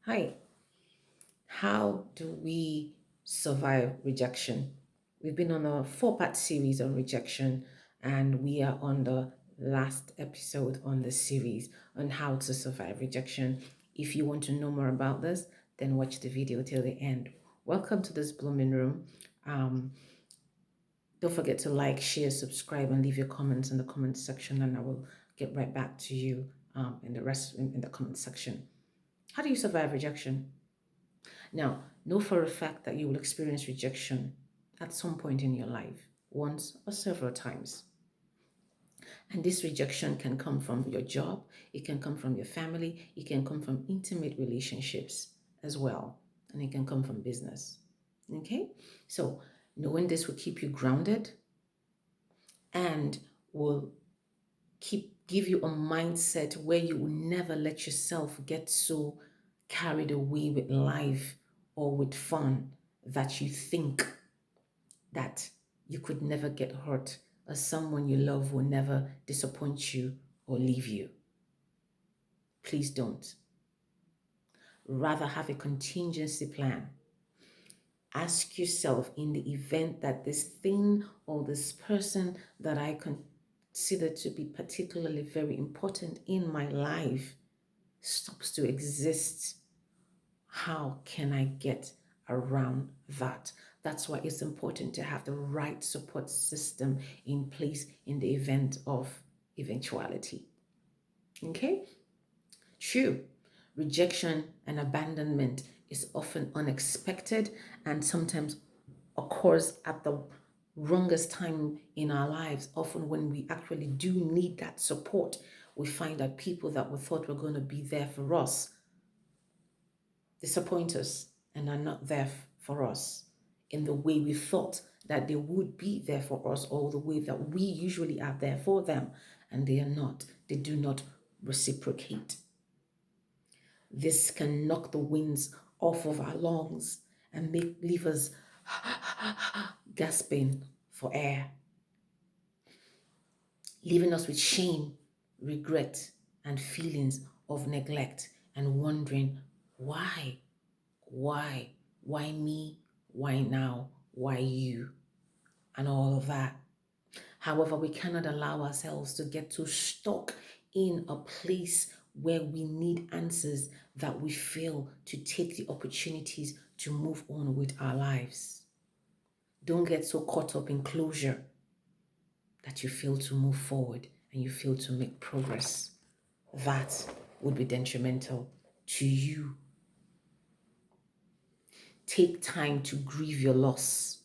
Hi, how do we survive rejection? We've been on a four-part series on rejection, and we are on the last episode on the series on how to survive rejection. If you want to know more about this, then watch the video till the end. Welcome to this blooming room. Um, don't forget to like, share, subscribe, and leave your comments in the comment section, and I will get right back to you in the rest in the comment section. How do you survive rejection? Now, know for a fact that you will experience rejection at some point in your life, once or several times. And this rejection can come from your job, it can come from your family, it can come from intimate relationships as well, and it can come from business. Okay? So, knowing this will keep you grounded and will give you a mindset where you will never let yourself get so carried away with life or with fun that you think that you could never get hurt or someone you love will never disappoint you or leave you. Please don't. Rather have a contingency plan. Ask yourself, in the event that this thing or this person that I consider to be particularly very important in my life stops to exist, how can I get around that? That's why it's important to have the right support system in place in the event of eventuality. Okay? True. Rejection and abandonment is often unexpected and sometimes occurs at the wrongest time in our lives. Often, when we actually do need that support, we find that people that we thought were going to be there for us disappoint us and are not there for us in the way we thought that they would be there for us, or the way that we usually are there for them, and they are not. They do not reciprocate. This can knock the winds off of our lungs and leave us gasping for air, leaving us with shame, regret, and feelings of neglect and wondering why. Why? Why me? Why now? Why you? And all of that. However, we cannot allow ourselves to get too stuck in a place where we need answers that we fail to take the opportunities to move on with our lives. Don't get so caught up in closure that you fail to move forward and you fail to make progress. That would be detrimental to you. Take time to grieve your loss.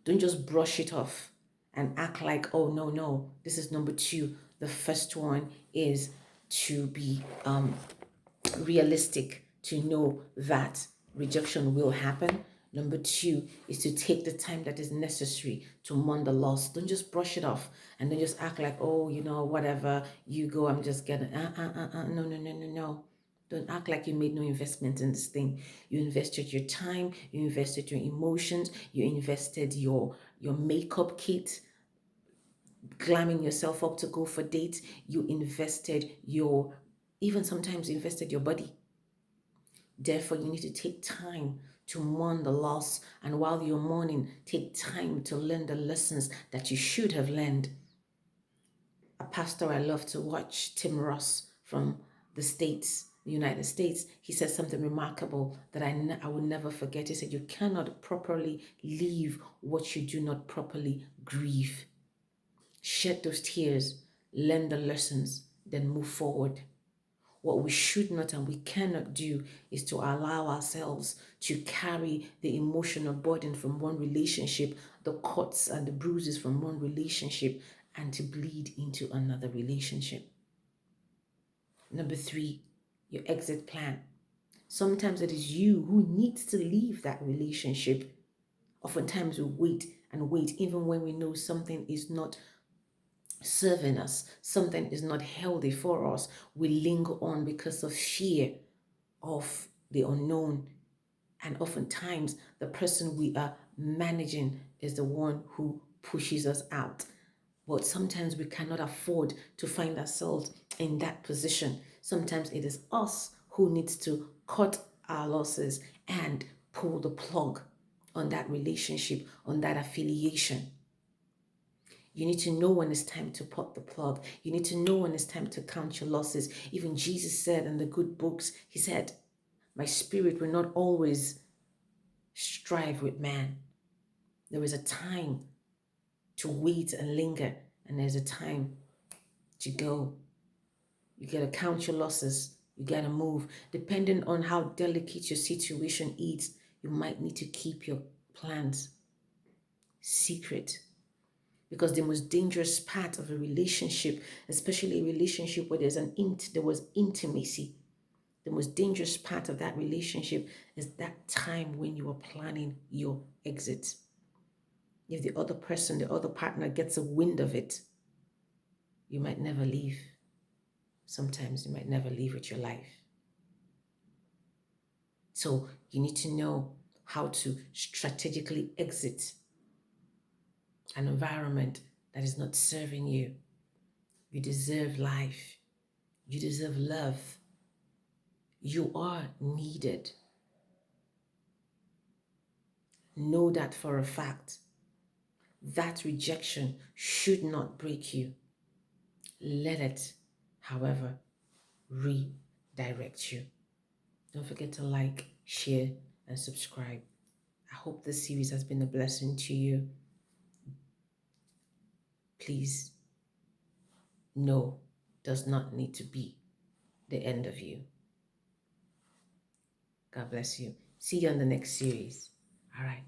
Don't just brush it off and act like, oh, no, no, this is number two. The first one is to be realistic, to know that rejection will happen. Number two is to take the time that is necessary to mourn the loss. Don't just brush it off and then just act like, oh, whatever, you go, I'm just getting, no, no, no, no, no. Don't act like you made no investment in this thing. You invested your time, you invested your emotions, you invested your makeup kit, glamming yourself up to go for dates. You invested even sometimes you invested your body. Therefore, you need to take time to mourn the loss. And while you're mourning, take time to learn the lessons that you should have learned. A pastor I love to watch, Tim Ross from the United States, he said something remarkable that I will never forget. He said, you cannot properly leave what you do not properly grieve. Shed those tears, learn the lessons, then move forward. What we should not and we cannot do is to allow ourselves to carry the emotional burden from one relationship, the cuts and the bruises from one relationship, and to bleed into another relationship. Number three, your exit plan. Sometimes it is you who needs to leave that relationship. Oftentimes we wait and wait, even when we know something is not serving us, something is not healthy for us. We linger on because of fear of the unknown. And oftentimes, the person we are managing is the one who pushes us out. But sometimes we cannot afford to find ourselves in that position. Sometimes it is us who needs to cut our losses and pull the plug on that relationship, on that affiliation. You need to know when it's time to put the plug. You need to know when it's time to count your losses. Even Jesus said in the good books, he said, my spirit will not always strive with man. There is a time to wait and linger, and there's a time to go. You got to count your losses. You got to move. Depending on how delicate your situation is, you might need to keep your plans secret. Because the most dangerous part of a relationship, especially a relationship where there was intimacy, the most dangerous part of that relationship is that time when you are planning your exit. If the other person, the other partner gets a wind of it, you might never leave. Sometimes you might never leave with your life. So you need to know how to strategically exit an environment that is not serving you. You deserve life. You deserve love. You are needed. Know that for a fact. That rejection should not break you. Let it, however, redirect you. Don't forget to like, share, and subscribe. I hope this series has been a blessing to you. Please, no does not need to be the end of you. God bless you. See you on the next series. All right.